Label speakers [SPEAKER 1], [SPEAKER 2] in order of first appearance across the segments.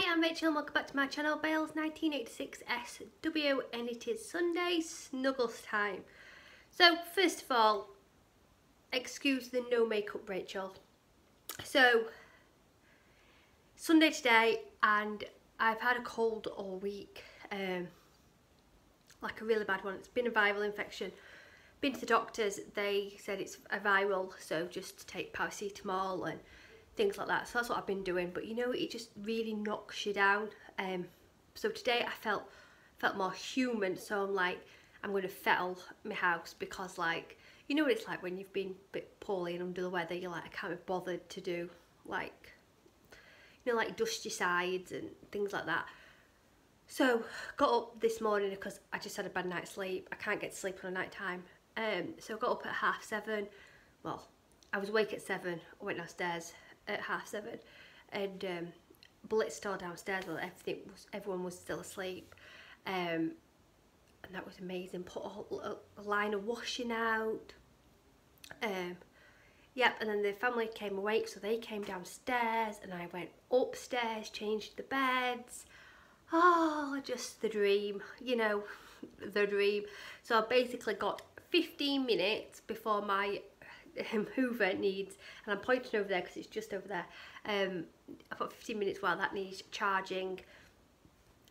[SPEAKER 1] Hi, I'm Rachel and welcome back to my channel, Bales 1986SW, and it is Sunday Snuggles time. So first of all, excuse the no makeup Rachel. So Sunday today and I've had a cold all week, like a really bad one. It's been a viral infection. Been to the doctors, they said it's a viral, so just take paracetamol and things like that. So that's what I've been doing, but you know, it just really knocks you down. So today I felt more human, so I'm like, I'm going to fettle my house because, like, you know what it's like when you've been a bit poorly and under the weather, you're like, I can't be bothered to do, like, you know, like dust your sides and things like that. So got up this morning because I just had a bad night's sleep. I can't get to sleep on a night time. So I got up at 7:30. Well, I was awake at 7. I went downstairs at 7:30 and blitzed all downstairs while everyone was still asleep. And that was amazing. Put a line of washing out. Yep, and then the family came awake, so they came downstairs and I went upstairs, changed the beds. Oh, just the dream, you know, the dream. So I basically got 15 minutes before my Hoover needs, and I'm pointing over there because it's just over there. I've got 15 minutes while that needs charging,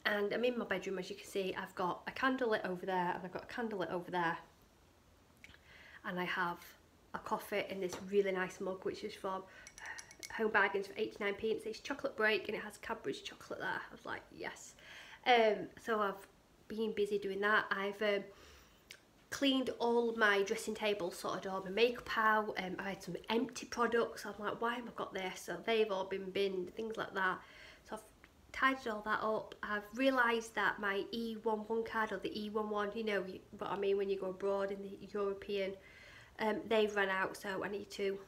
[SPEAKER 1] and I'm in my bedroom. As you can see, I've got a candle lit over there and I've got a candle lit over there, and I have a coffee in this really nice mug which is from Home Bargains for 89p. It says chocolate break and it has Cadbury's chocolate there. I was like, yes. So I've been busy doing that. I've cleaned all my dressing table, sorted all my makeup out. I had some empty products. I'm like, why have I got this? So they've all been binned, things like that. So I've tidied all that up. I've realised that my E11 card, or the E11, you know what I mean when you go abroad in the European, they've run out, so I need to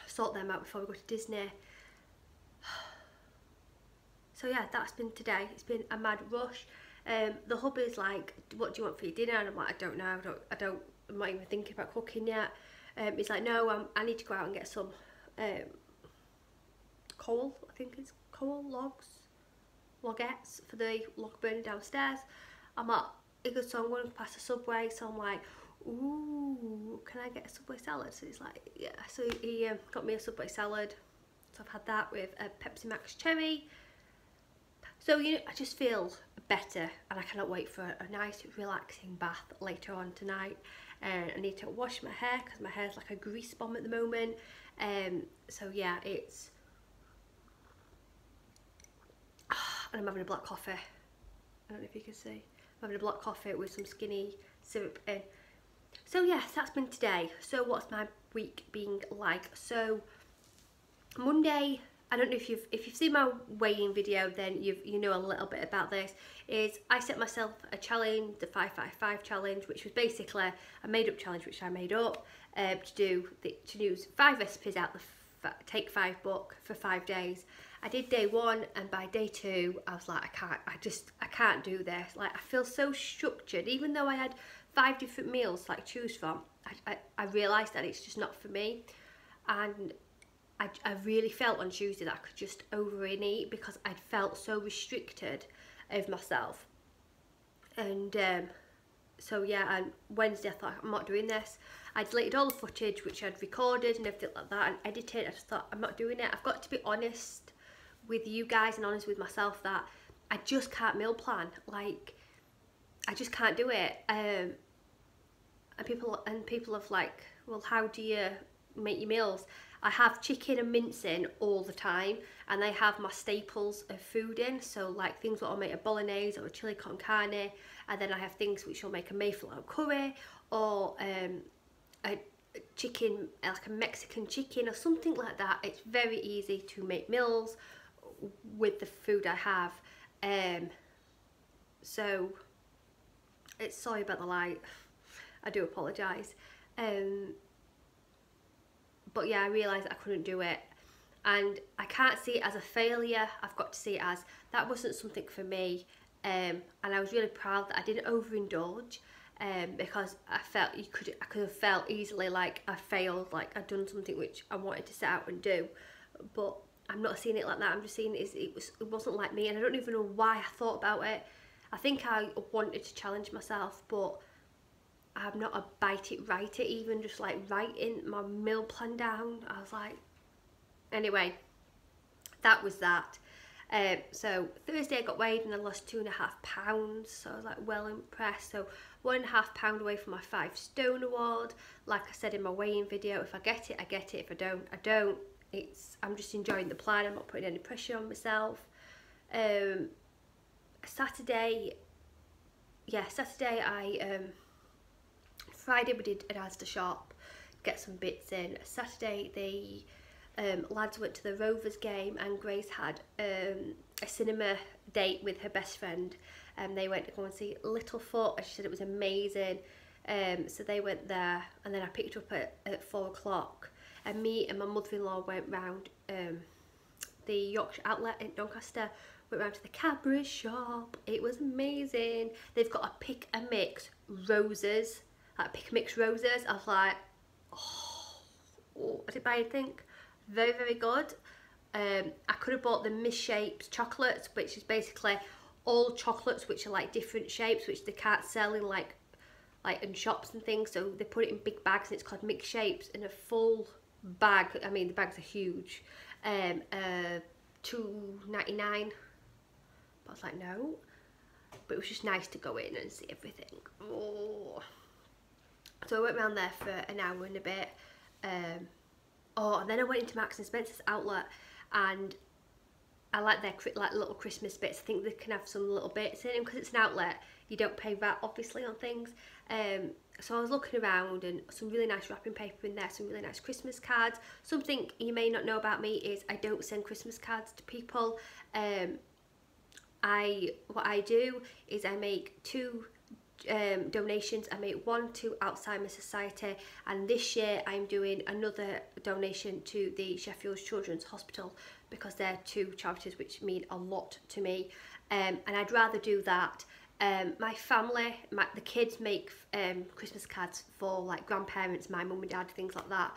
[SPEAKER 1] sort them out before we go to Disney. So yeah, that's been today. It's been a mad rush. The hubby's like, what do you want for your dinner? And I'm like, I don't know, I'm not even thinking about cooking yet. He's like, no, I need to go out and get some coal, I think it's coal logettes for the log burner downstairs. I'm like, he goes, so I'm going to pass a Subway, so I'm like, ooh, can I get a Subway salad? So he's like, yeah. So he got me a Subway salad, so I've had that with a Pepsi Max cherry. So, you know, I just feel better and I cannot wait for a nice relaxing bath later on tonight. And I need to wash my hair because my hair's like a grease bomb at the moment. So yeah, it's, and I'm having a black coffee. I don't know if you can see. I'm having a black coffee with some skinny syrup in. So yes, that's been today. So what's my week being like? So Monday, I don't know if you've seen my weighing video, then you know a little bit about this. Is I set myself a challenge, the 555 challenge, which was basically a made-up challenge which I made up to use 5 recipes out the Take 5 book for 5 days. I did day 1, and by day 2 I was like, I can't do this. Like, I feel so structured, even though I had 5 different meals to like choose from. I realised that it's just not for me, and I really felt on Tuesday that I could just overeat because I'd felt so restricted of myself. And so yeah, and Wednesday I thought, I'm not doing this. I deleted all the footage which I'd recorded and everything like that and edited. I just thought, I'm not doing it. I've got to be honest with you guys and honest with myself that I just can't meal plan. Like, I just can't do it. And people have like, well, how do you make your meals? I have chicken and mince in all the time, and I have my staples of food in, so like things that I'll make a bolognese or a chili con carne, and then I have things which will make a mayflower curry or a chicken, like a Mexican chicken or something like that. It's very easy to make meals with the food I have. So it's, sorry about the light, I do apologise. But yeah, I realised I couldn't do it, and I can't see it as a failure. I've got to see it as, that wasn't something for me, and I was really proud that I didn't overindulge, because I felt I could have felt easily like I failed, like I'd done something which I wanted to set out and do. But I'm not seeing it like that. I'm just seeing it wasn't like me, and I don't even know why I thought about it. I think I wanted to challenge myself, but I'm not a bite it, write it, even just like writing my meal plan down. I was like, anyway, that was that. So Thursday I got weighed and I lost 2.5 pounds, so I was like well impressed. So 1.5 pound away from my 5 stone award. Like I said in my weighing video, if I get it, I get it. If I don't, I don't. I'm just enjoying the plan. I'm not putting any pressure on myself. Saturday Friday we did an Asda shop, get some bits in. Saturday the lads went to the Rovers game, and Grace had a cinema date with her best friend, and they went to go and see Littlefoot, and she said it was amazing. So they went there, and then I picked up at 4 o'clock, and me and my mother-in-law went round the Yorkshire outlet in Doncaster, went round to the Cadbury shop. It was amazing. They've got a pick and mix roses, like pick and mix roses. I was like, oh, I didn't buy anything. Very, very good. I could have bought the Misshapes chocolates, which is basically all chocolates which are like different shapes, which they can't sell in like in shops and things, so they put it in big bags, and it's called mixed shapes in a full bag. I mean, the bags are huge. $2.99. But I was like, no. But it was just nice to go in and see everything. Oh. So I went around there for an hour and a bit. And then I went into Marks and Spencer's outlet, and I like their like little Christmas bits. I think they can have some little bits in them because it's an outlet. You don't pay VAT obviously on things. So I was looking around, and some really nice wrapping paper in there, some really nice Christmas cards. Something you may not know about me is I don't send Christmas cards to people. What I do is I make 2 donations. I make one to Alzheimer's Society, and this year I'm doing another donation to the Sheffield Children's Hospital, because they're 2 charities which mean a lot to me, and I'd rather do that. My family, the kids make Christmas cards for like grandparents, my mum and dad, things like that,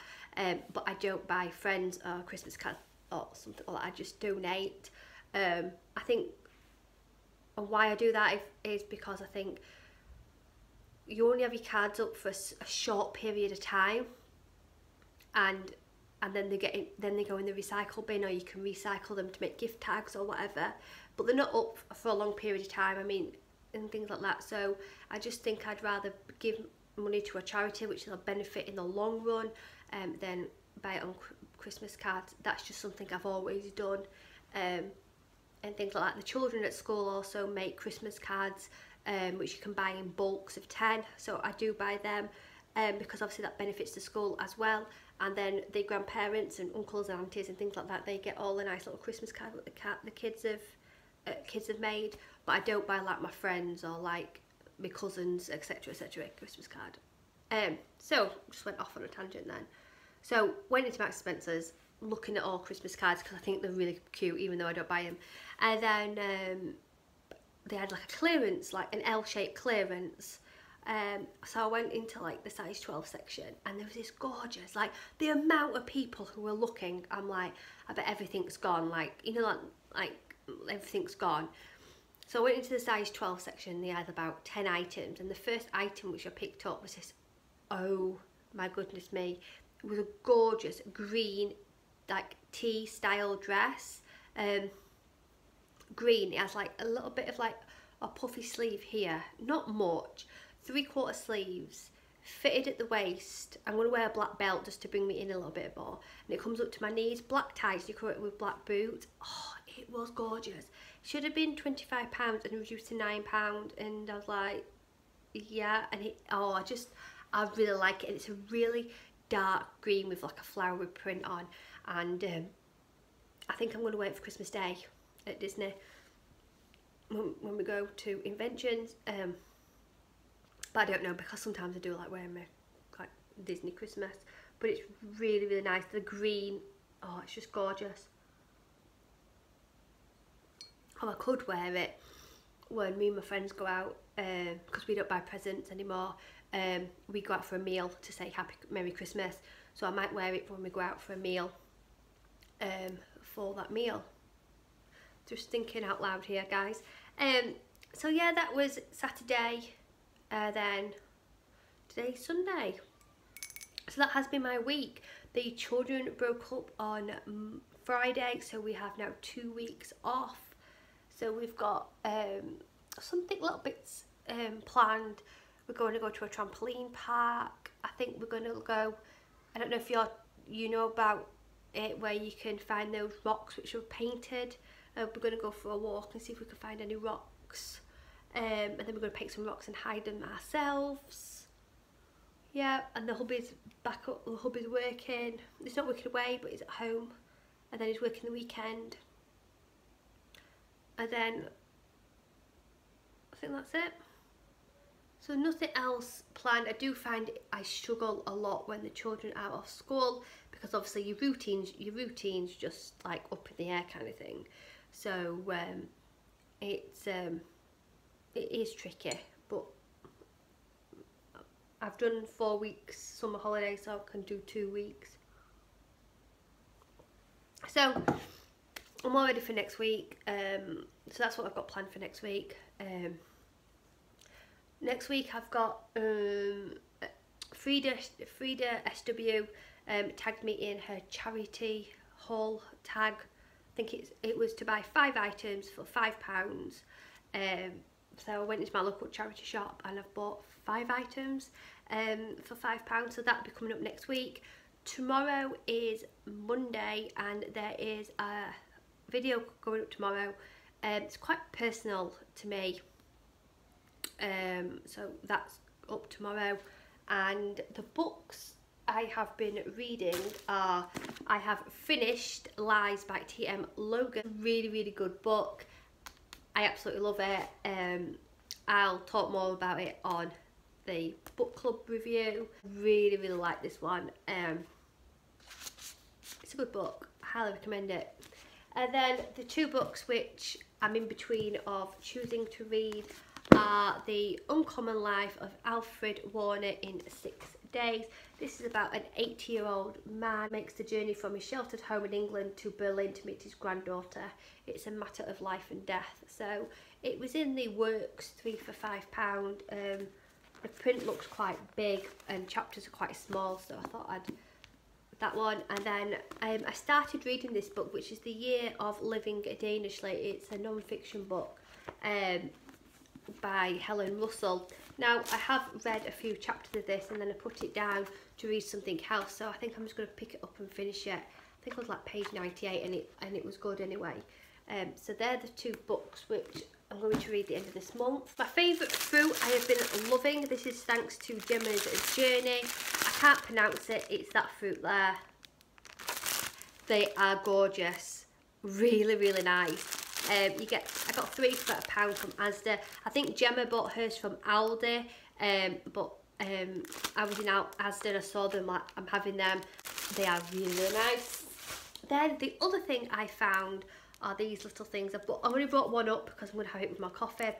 [SPEAKER 1] but I don't buy friends or Christmas cards or something like that. I just donate. I think why I do that is because I think you only have your cards up for a short period of time, and then they go in the recycle bin, or you can recycle them to make gift tags or whatever, but they're not up for a long period of time, I mean, and things like that. So I just think I'd rather give money to a charity which will benefit in the long run than buy it on Christmas cards. That's just something I've always done. And things like that. The children at school also make Christmas cards, which you can buy in bulks of 10, so I do buy them, because obviously that benefits the school as well. And then the grandparents and uncles and aunties and things like that, they get all the nice little Christmas cards that the kids have made. But I don't buy like my friends or like my cousins, etc, etc, Christmas card. So just went off on a tangent then. So went into Marks and Spencer's, looking at all Christmas cards because I think they're really cute, even though I don't buy them. And then they had like a clearance, like an L-shaped clearance. So I went into like the size 12 section, and there was this gorgeous, like the amount of people who were looking, I'm like, I bet everything's gone, like, you know, like everything's gone. So I went into the size 12 section. They had about 10 items, and the first item which I picked up was this, oh my goodness me, it was a gorgeous green like tea style dress. Green, it has like a little bit of like a puffy sleeve here, not much, 3/4 sleeves, fitted at the waist. I'm going to wear a black belt just to bring me in a little bit more, and it comes up to my knees, black ties decorated with black boots. Oh, it was gorgeous. It should have been £25 and reduced to £9, and I was like, yeah. And I really like it, and it's a really dark green with like a flowery print on, and I think I'm going to wear it for Christmas Day at Disney when we go to Inventions, but I don't know, because sometimes I do like wearing my like Disney Christmas, but it's really, really nice. The green, oh, it's just gorgeous. Oh, I could wear it when me and my friends go out, because we don't buy presents anymore. We go out for a meal to say Merry Christmas, so I might wear it when we go out for a meal for that meal. Just thinking out loud here, guys. So yeah, that was Saturday, then today's Sunday. So that has been my week. The children broke up on Friday, so we have now 2 weeks off. So we've got something little bits planned. We're going to go to a trampoline park. I think we're going to go, I don't know if you know about it, where you can find those rocks which are painted. We're going to go for a walk and see if we can find any rocks. And then we're going to pick some rocks and hide them ourselves. Yeah, and the hubby's back up, the hubby's working. He's not working away, but he's at home. And then he's working the weekend. And then I think that's it. So nothing else planned. I do find I struggle a lot when the children are off school, because obviously your routine's just like up in the air kind of thing. So it is tricky, but I've done 4 weeks summer holiday, so I can do 2 weeks. So I'm all ready for next week. So that's what I've got planned for next week. Next week I've got Frida SW tagged me in her charity haul tag. I think it was to buy 5 items for £5. So I went into my local charity shop and I've bought 5 items for £5. So that'll be coming up next week. Tomorrow is Monday and there is a video going up tomorrow. It's quite personal to me. So that's up tomorrow. And the books I have been reading are, I have finished Lies by T.M. Logan. Really good book. I absolutely love it. I'll talk more about it on the book club review. Really like this one. It's a good book. I highly recommend it. And then the 2 books which I'm in between of choosing to read are The Uncommon Life of Alfred Warner in 6 Days. This is about an 80-year-old man who makes the journey from his sheltered home in England to Berlin to meet his granddaughter. It's a matter of life and death. So it was in the works, 3 for £5. The print looks quite big and chapters are quite small, so I thought I'd that one. And then I started reading this book, which is The Year of Living Danishly. It's a non-fiction book by Helen Russell. Now I have read a few chapters of this and then I put it down to read something else, so I think I'm just going to pick it up and finish it. I think it was like page 98 and it was good anyway. So they're the 2 books which I'm going to read at the end of this month. My favourite fruit I have been loving, this is thanks to Gemma's Journey. I can't pronounce it, it's that fruit there. They are gorgeous, really nice. I got 3 for £1 from Asda. I think Gemma bought hers from Aldi, but I was in Asda and I saw them, like, I'm having them. They are really nice. Then the other thing I found are these little things. I've only brought one up because I'm going to have it with my coffee.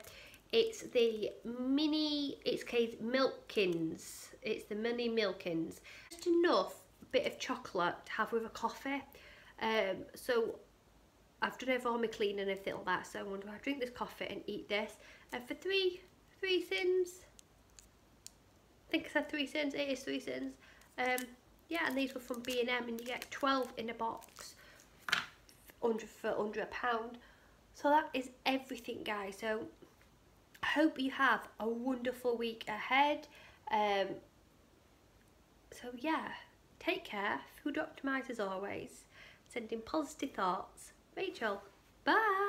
[SPEAKER 1] It's the mini, it's called Milkins. It's the mini Milkins. Just enough bit of chocolate to have with a coffee. So I've done over all my cleaning and everything like that, so I wonder if I drink this coffee and eat this. And for three cents, I think I said 3 cents, it is 3 cents. Yeah, and these were from B&M and you get 12 in a box for under £1. So that is everything, guys. So I hope you have a wonderful week ahead. So yeah, take care, food optimise as always, sending positive thoughts. Rachel, bye.